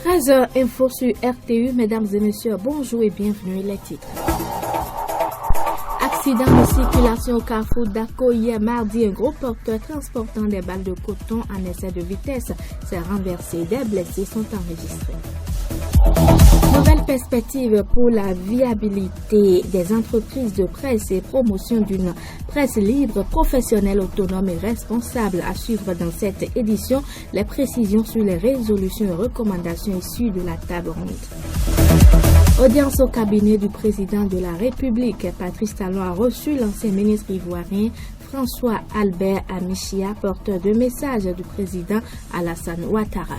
13h info sur RTU. Mesdames et messieurs, bonjour et bienvenue. Les titres. Accident de circulation au carrefour d'Ako hier mardi. Un gros porteur transportant des balles de coton en excès de vitesse s'est renversé. Des blessés sont enregistrés. Nouvelle perspective pour la viabilité des entreprises de presse et promotion d'une presse libre, professionnelle, autonome et responsable. À suivre dans cette édition, les précisions sur les résolutions et recommandations issues de la table ronde. Audience au cabinet du président de la République. Patrice Talon a reçu l'ancien ministre ivoirien François Albert Amichia, porteur de message du président Alassane Ouattara.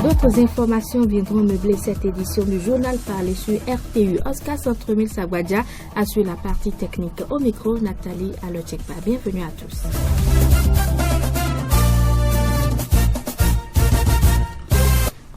D'autres informations viendront meubler cette édition du journal parlé sur RTU. Oscar Centremille Sagwadja assure la partie technique. Au micro, Nathalie Alochekpa. Bienvenue à tous.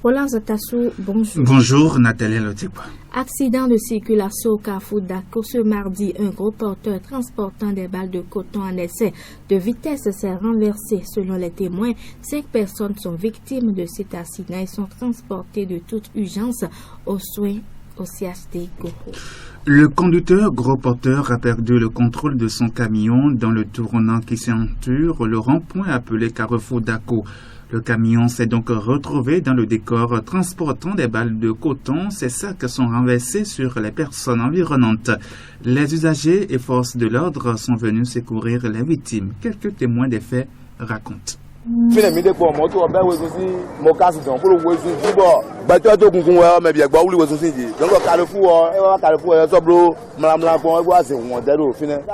Roland Zatassou, bonjour. Bonjour Nathalie Alochekpa. Accident de circulation au carrefour d'Ako ce mardi. Un gros porteur transportant des balles de coton en excès de vitesse s'est renversé. Selon les témoins, 5 personnes sont victimes de cet accident et sont transportées de toute urgence aux soins au CHD Goro. Le conducteur gros porteur a perdu le contrôle de son camion dans le tournant qui ceinture le rond-point appelé carrefour d'Ako. Le camion s'est donc retrouvé dans le décor transportant des balles de coton. Ces sacs sont renversés sur les personnes environnantes. Les usagers et forces de l'ordre sont venus secourir les victimes. Quelques témoins des faits racontent.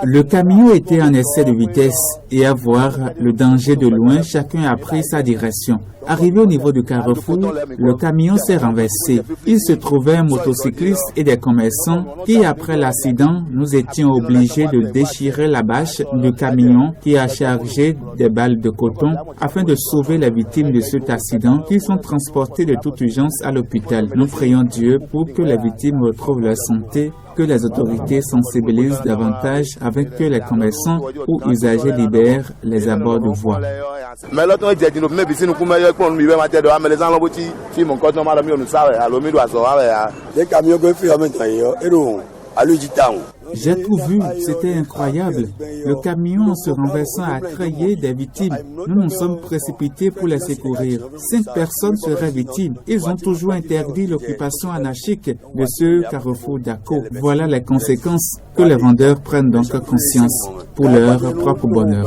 Le camion était en excès de vitesse et à voir le danger de loin, chacun a pris sa direction. Arrivé au niveau du carrefour, le camion s'est renversé. Il se trouvait un motocycliste et des commerçants qui, après l'accident, nous étions obligés de déchirer la bâche du camion qui a chargé des balles de coton afin de sauver les victimes de cet accident qui sont transportées de toute urgence à l'hôpital. Nous prions Dieu pour que les victimes retrouvent leur santé, que les autorités sensibilisent davantage avec que les commerçants ou usagers libèrent les abords de voies. J'ai tout vu, c'était incroyable. Le camion se renversant a créé des victimes. Nous nous sommes précipités pour les secourir. 5 personnes seraient victimes. Ils ont toujours interdit l'occupation anarchique de ce carrefour d'Ako. Voilà les conséquences que les vendeurs prennent donc conscience pour leur propre bonheur.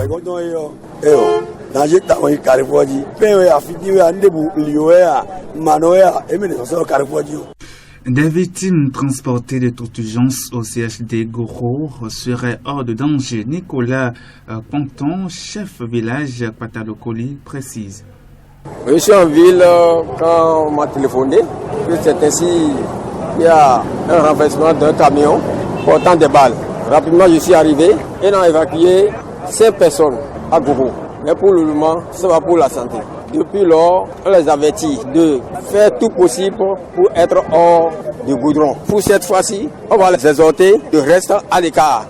Des victimes transportées de toute urgence au CHD Goro seraient hors de danger. Nicolas Ponton, chef village Patalokoli, précise. Je suis en ville quand on m'a téléphoné que c'est ainsi qu'il y a un renversement d'un camion portant des balles. Rapidement, je suis arrivé et on a évacué 5 personnes à Goro. Mais pour le moment, ça va pour la santé. Depuis lors, on les avertit de faire tout possible pour être hors du goudron. Pour cette fois-ci, on va les exhorter de rester à l'écart.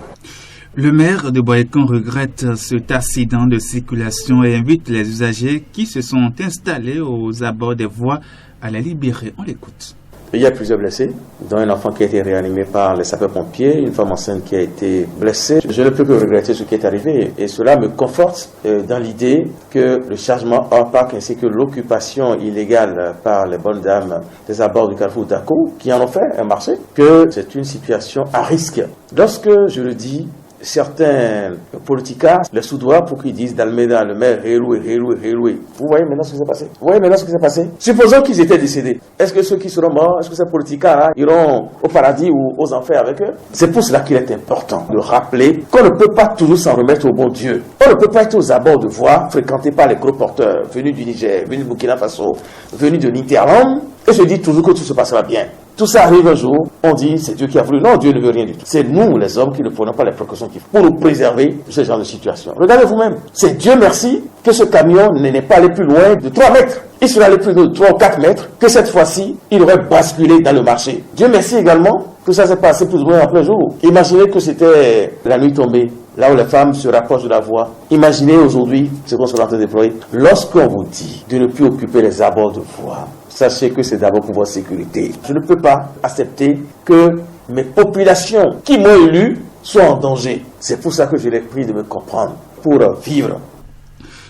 Le maire de Boakan regrette cet accident de circulation et invite les usagers qui se sont installés aux abords des voies à les libérer. On l'écoute. Il y a plusieurs blessés, dont un enfant qui a été réanimé par les sapeurs-pompiers, une femme enceinte qui a été blessée. Je ne peux que regretter ce qui est arrivé et cela me conforte dans l'idée que le chargement hors parc ainsi que l'occupation illégale par les bonnes dames des abords du carrefour d'Ako, qui en ont fait un marché, que c'est une situation à risque. Lorsque je le dis, certains politicards les soudoient pour qu'ils disent d'Almeida, le maire, réloué. Vous voyez maintenant ce qui s'est passé? Supposons qu'ils étaient décédés. Est-ce que ceux qui seront morts, est-ce que ces politicards iront au paradis ou aux enfers avec eux? C'est pour cela qu'il est important de rappeler qu'on ne peut pas toujours s'en remettre au bon Dieu. On ne peut pas être aux abords de voies fréquentés par les gros porteurs venus du Niger, venus du Burkina Faso, venus de l'Interland et se dire toujours que tout se passera bien. Tout ça arrive un jour, on dit c'est Dieu qui a voulu. Non, Dieu ne veut rien du tout. C'est nous, les hommes, qui ne prenons pas les précautions qu'il faut pour nous préserver de ce genre de situation. Regardez vous-même. C'est Dieu merci que ce camion n'est pas allé plus loin de 3 mètres. Il serait allé plus de 3 ou 4 mètres, que cette fois-ci, il aurait basculé dans le marché. Dieu merci également que ça s'est passé plus ou moins en plein jour. Imaginez que c'était la nuit tombée, là où les femmes se rapprochent de la voie. Imaginez aujourd'hui ce qu'on sera en train de déployer. Lorsqu'on vous dit de ne plus occuper les abords de voie, sachez que c'est d'abord pour votre sécurité. Je ne peux pas accepter que mes populations qui m'ont élu soient en danger. C'est pour ça que je les prie de me comprendre, pour vivre.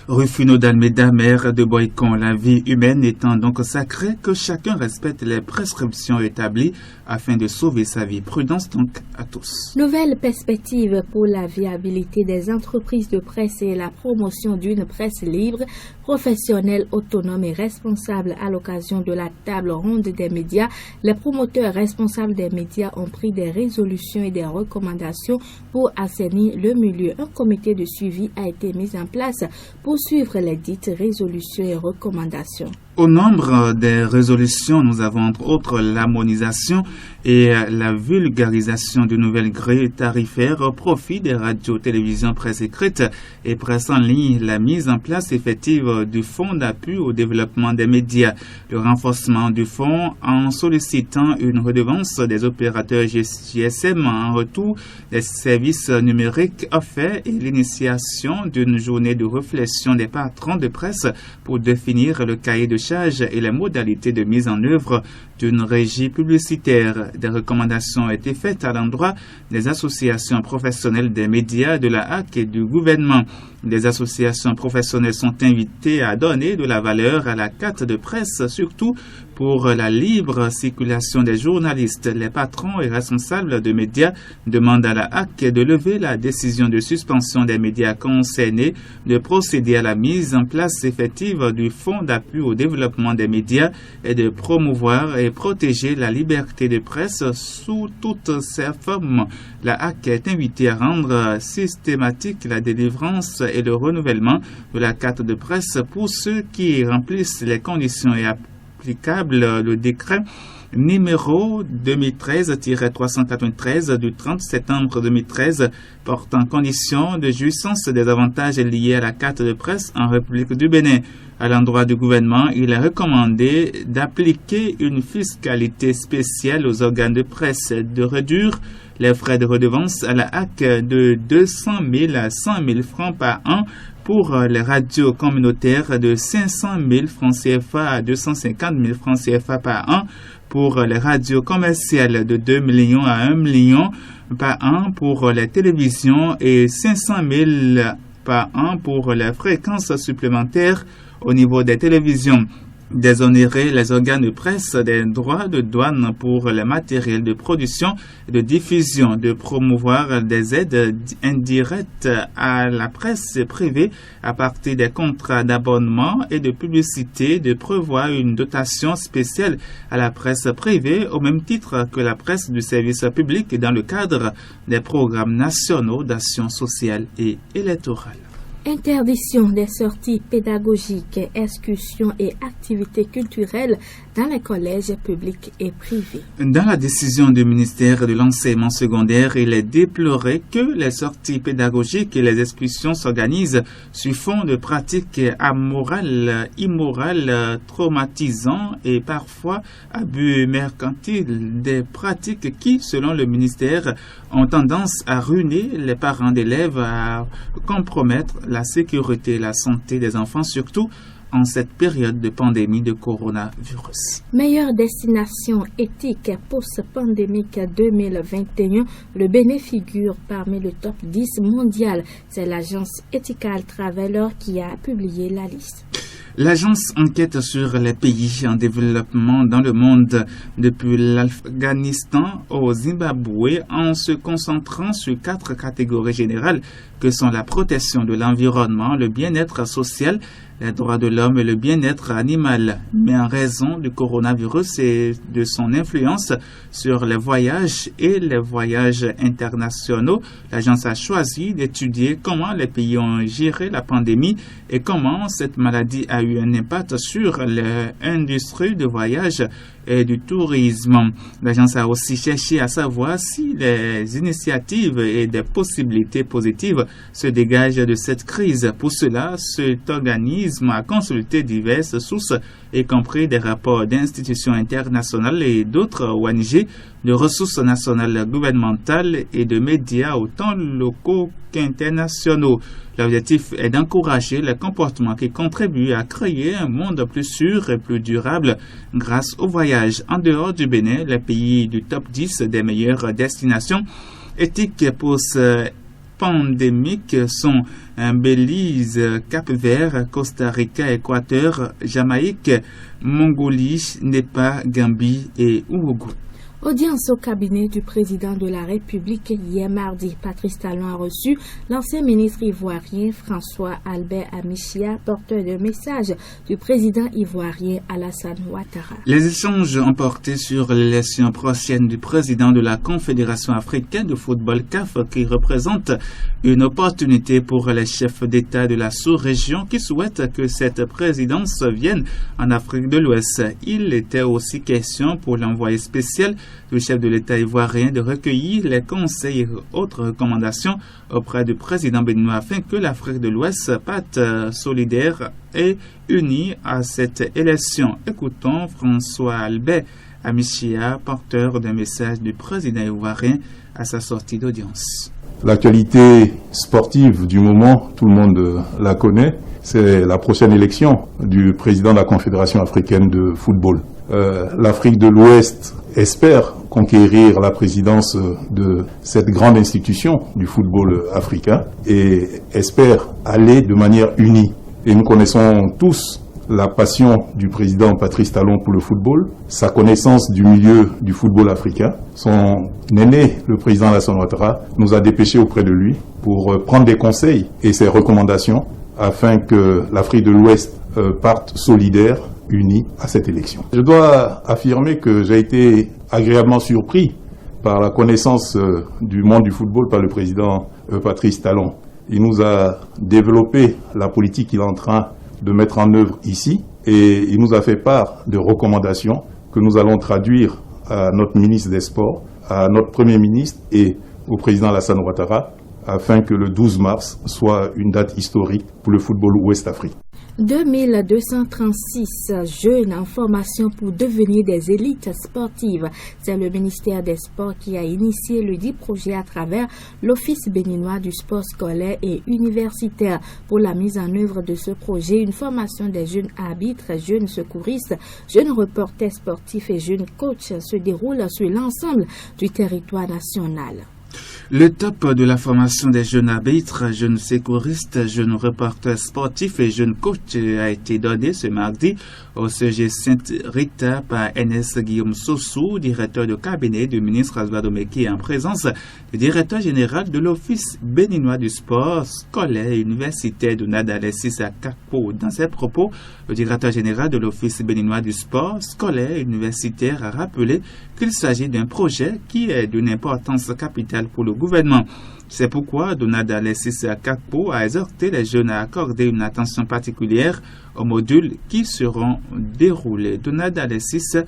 Rufino d'Almeida, maire de Boycon, la vie humaine étant donc sacrée, que chacun respecte les prescriptions établies afin de sauver sa vie. Prudence donc à tous. Nouvelle perspective pour la viabilité des entreprises de presse et la promotion d'une presse libre, professionnelle, autonome et responsable. À l'occasion de la table ronde des médias, les promoteurs responsables des médias ont pris des résolutions et des recommandations pour assainir le milieu. Un comité de suivi a été mis en place pour suivre les dites résolutions et recommandations. Au nombre des résolutions, nous avons entre autres l'harmonisation et la vulgarisation de nouvelles grilles tarifaires au profit des radios, télévisions, presse écrite et presse en ligne, la mise en place effective du fonds d'appui au développement des médias, le renforcement du fonds en sollicitant une redevance des opérateurs GSM en retour des services numériques offerts et l'initiation d'une journée de réflexion des patrons de presse pour définir le cahier de charges et les modalités de mise en œuvre d'une régie publicitaire. Des recommandations ont été faites à l'endroit des associations professionnelles des médias, de la HAC et du gouvernement. Les associations professionnelles sont invitées à donner de la valeur à la carte de presse, surtout pour la libre circulation des journalistes. Les patrons et responsables de médias demandent à la HAC de lever la décision de suspension des médias concernés, de procéder à la mise en place effective du fonds d'appui au développement des médias et de promouvoir et protéger la liberté de presse sous toutes ses formes. La HAC est invitée à rendre systématique la délivrance et le renouvellement de la carte de presse pour ceux qui remplissent les conditions et applicable le décret numéro 2013-393 du 30 septembre 2013 portant conditions de jouissance des avantages liés à la carte de presse en République du Bénin. À l'endroit du gouvernement, il est recommandé d'appliquer une fiscalité spéciale aux organes de presse, de réduire les frais de redevance à la HAC de 200 000 à 100 000 francs par an pour les radios communautaires, de 500 000 francs CFA à 250 000 francs CFA par an, pour les radios commerciales de 2 millions à 1 million par an pour les télévisions et 500 000 par an pour les fréquences supplémentaires au niveau des télévisions. Déshonorer les organes de presse des droits de douane pour les matériels de production et de diffusion, de promouvoir des aides indirectes à la presse privée à partir des contrats d'abonnement et de publicité, de prévoir une dotation spéciale à la presse privée au même titre que la presse du service public dans le cadre des programmes nationaux d'action sociale et électorale. Interdiction des sorties pédagogiques, excursions et activités culturelles dans les collèges publics et privés. Dans la décision du ministère de l'enseignement secondaire, il est déploré que les sorties pédagogiques et les excursions s'organisent sur fond de pratiques amorales, immorales, traumatisantes et parfois abus mercantiles, des pratiques qui, selon le ministère, ont tendance à ruiner les parents d'élèves, à compromettre la sécurité et la santé des enfants, surtout en cette période de pandémie de coronavirus. Meilleure destination éthique post-pandémique 2021, le Bénin figure parmi le top 10 mondial. C'est l'agence Ethical Traveler qui a publié la liste. L'agence enquête sur les pays en développement dans le monde, depuis l'Afghanistan au Zimbabwe, en se concentrant sur 4 catégories générales que sont la protection de l'environnement, le bien-être social, les droits de l'homme et le bien-être animal. Mais en raison du coronavirus et de son influence sur les voyages et les voyages internationaux, l'agence a choisi d'étudier comment les pays ont géré la pandémie et comment cette maladie a eu un impact sur l'industrie de voyage et du tourisme. L'agence a aussi cherché à savoir si les initiatives et des possibilités positives se dégagent de cette crise. Pour cela, cet organisme a consulté diverses sources, y compris des rapports d'institutions internationales et d'autres ONG, de ressources nationales gouvernementales et de médias autant locaux qu'internationaux. L'objectif est d'encourager les comportements qui contribuent à créer un monde plus sûr et plus durable grâce au voyage en dehors du Bénin, les pays du top 10 des meilleures destinations éthiques post-pandémiques sont Belize, Cap-Vert, Costa Rica, Équateur, Jamaïque, Mongolie, Népal, Gambie et Uruguay. Audience au cabinet du président de la République hier mardi. Patrice Talon a reçu l'ancien ministre ivoirien François Albert Amichia, porteur de message du président ivoirien Alassane Ouattara. Les échanges ont porté sur l'élection prochaine du président de la Confédération africaine de football CAF, qui représente une opportunité pour les chefs d'État de la sous-région qui souhaitent que cette présidence vienne en Afrique de l'Ouest. Il était aussi question pour l'envoyé spécial du chef de l'État ivoirien de recueillir les conseils et autres recommandations auprès du président béninois afin que l'Afrique de l'Ouest parte solidaire et unie à cette élection. Écoutons François Albert Amichia, porteur d'un message du président ivoirien à sa sortie d'audience. L'actualité sportive du moment, tout le monde la connaît, c'est la prochaine élection du président de la Confédération africaine de football. L'Afrique de l'Ouest espère conquérir la présidence de cette grande institution du football africain et espère aller de manière unie. Et nous connaissons tous la passion du président Patrice Talon pour le football, sa connaissance du milieu du football africain. Son aîné, le président Alassane Ouattara, nous a dépêchés auprès de lui pour prendre des conseils et ses recommandations afin que l'Afrique de l'Ouest parte solidaire, unie à cette élection. Je dois affirmer que j'ai été agréablement surpris par la connaissance du monde du football par le président Patrice Talon. Il nous a développé la politique qu'il est en train de mettre en œuvre ici et il nous a fait part de recommandations que nous allons traduire à notre ministre des Sports, à notre Premier ministre et au président Alassane Ouattara afin que le 12 mars soit une date historique pour le football ouest-africain. 2236 jeunes en formation pour devenir des élites sportives. C'est le ministère des Sports qui a initié le dit projet à travers l'Office béninois du sport scolaire et universitaire. Pour la mise en œuvre de ce projet, une formation des jeunes arbitres, jeunes secouristes, jeunes reporters sportifs et jeunes coachs se déroule sur l'ensemble du territoire national. Le top de la formation des jeunes arbitres, jeunes secouristes, jeunes reporters sportifs et jeunes coachs a été donné ce mardi au CG Sainte-Rita par NS Guillaume Sossou, directeur de cabinet du ministre Oswaldo Meki, en présence du directeur général de l'Office béninois du sport scolaire et universitaire Donald Alexis Akakpo. Dans ses propos, le directeur général de l'Office béninois du sport scolaire et universitaire a rappelé qu'il s'agit d'un projet qui est d'une importance capitale pour le gouvernement. C'est pourquoi Donald Alexis Akakpo a exhorté les jeunes à accorder une attention particulière aux modules qui seront déroulés. Donald Alexis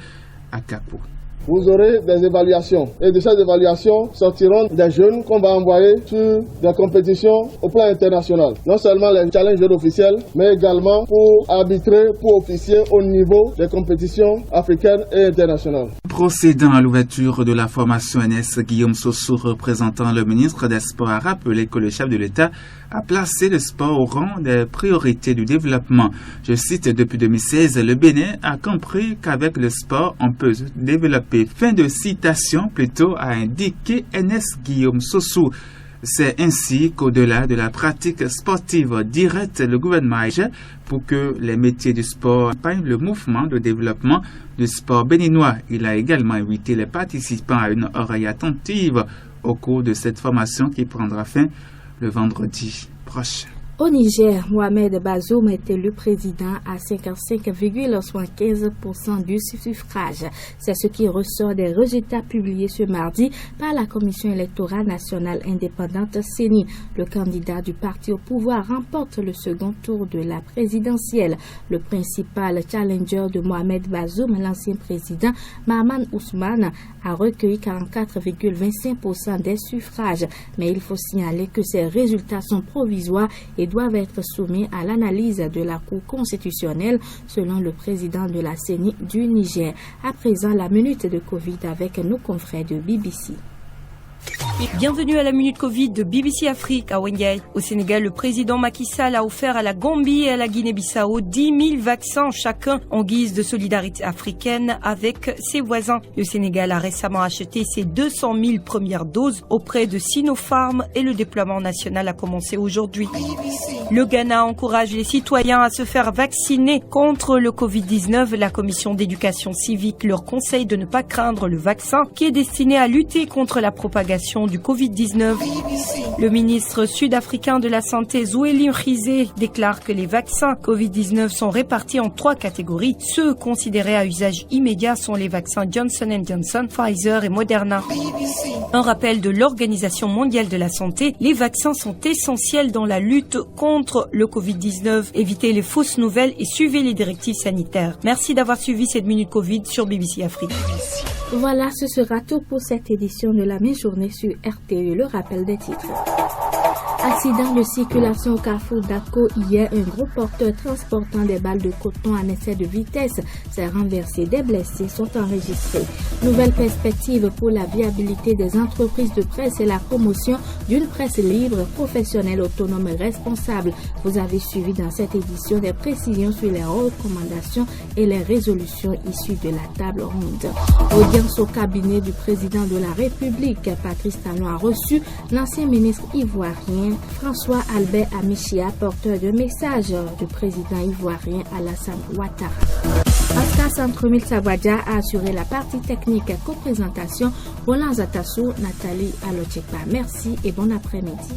Akakpo. Vous aurez des évaluations et de ces évaluations sortiront des jeunes qu'on va envoyer sur des compétitions au plan international. Non seulement les challenges officiels, mais également pour arbitrer, pour officier au niveau des compétitions africaines et internationales. Procédant à l'ouverture de la formation NS, Guillaume Sossou, représentant le ministre des Sports, a rappelé que le chef de l'État a placé le sport au rang des priorités du développement. Je cite, depuis 2016, le Bénin a compris qu'avec le sport, on peut développer. Fin de citation, plutôt, a indiqué NS Guillaume Sossou. C'est ainsi qu'au-delà de la pratique sportive directe, le gouvernement agit pour que les métiers du sport accompagnent le mouvement de développement du sport béninois. Il a également invité les participants à une oreille attentive au cours de cette formation qui prendra fin le vendredi prochain. Au Niger, Bazoum est élu président à 55,75% du suffrage. C'est ce qui ressort des résultats publiés ce mardi par la Commission électorale nationale indépendante CENI. Le candidat du parti au pouvoir remporte le second tour de la présidentielle. Le principal challenger de Mohamed Bazoum, l'ancien président Mahaman Ousmane, a recueilli 44,25% des suffrages. Mais il faut signaler que ces résultats sont provisoires et doivent être soumis à l'analyse de la Cour constitutionnelle, selon le président de la CENI du Niger. À présent, la minute de Covid avec nos confrères de BBC. Bienvenue à la Minute Covid de BBC Afrique à Wengay. Au Sénégal, le président Macky Sall a offert à la Gambie et à la Guinée-Bissau 10 000 vaccins chacun en guise de solidarité africaine avec ses voisins. Le Sénégal a récemment acheté ses 200 000 premières doses auprès de Sinopharm et le déploiement national a commencé aujourd'hui. Le Ghana encourage les citoyens à se faire vacciner contre le Covid-19. La commission d'éducation civique leur conseille de ne pas craindre le vaccin qui est destiné à lutter contre la propagation du Covid-19. Le ministre sud-africain de la Santé, Zweli Mkhize, déclare que les vaccins Covid-19 sont répartis en 3 catégories. Ceux considérés à usage immédiat sont les vaccins Johnson & Johnson, Pfizer et Moderna. Un rappel de l'Organisation mondiale de la santé, les vaccins sont essentiels dans la lutte contre le Covid-19. Évitez les fausses nouvelles et suivez les directives sanitaires. Merci d'avoir suivi cette Minute Covid sur BBC Afrique. Voilà, ce sera tout pour cette édition de la mi-journée sur RTE. Le rappel des titres. Accident de circulation au carrefour d'Ako. Hier, un gros porteur transportant des balles de coton en excès de vitesse s'est renversé. Des blessés sont enregistrés. Nouvelle perspective pour la viabilité des entreprises de presse et la promotion d'une presse libre, professionnelle, autonome et responsable. Vous avez suivi dans cette édition des précisions sur les recommandations et les résolutions issues de la table ronde. Audience au cabinet du président de la République, Patrice Talon a reçu l'ancien ministre ivoirien François Albert Amichia, porteur de message du président ivoirien Alassane Ouattara. Oscar Centromille Savodia a assuré la partie technique et co-présentation. Roland Zatassou, Nathalie Alochekpa. Merci et bon après-midi.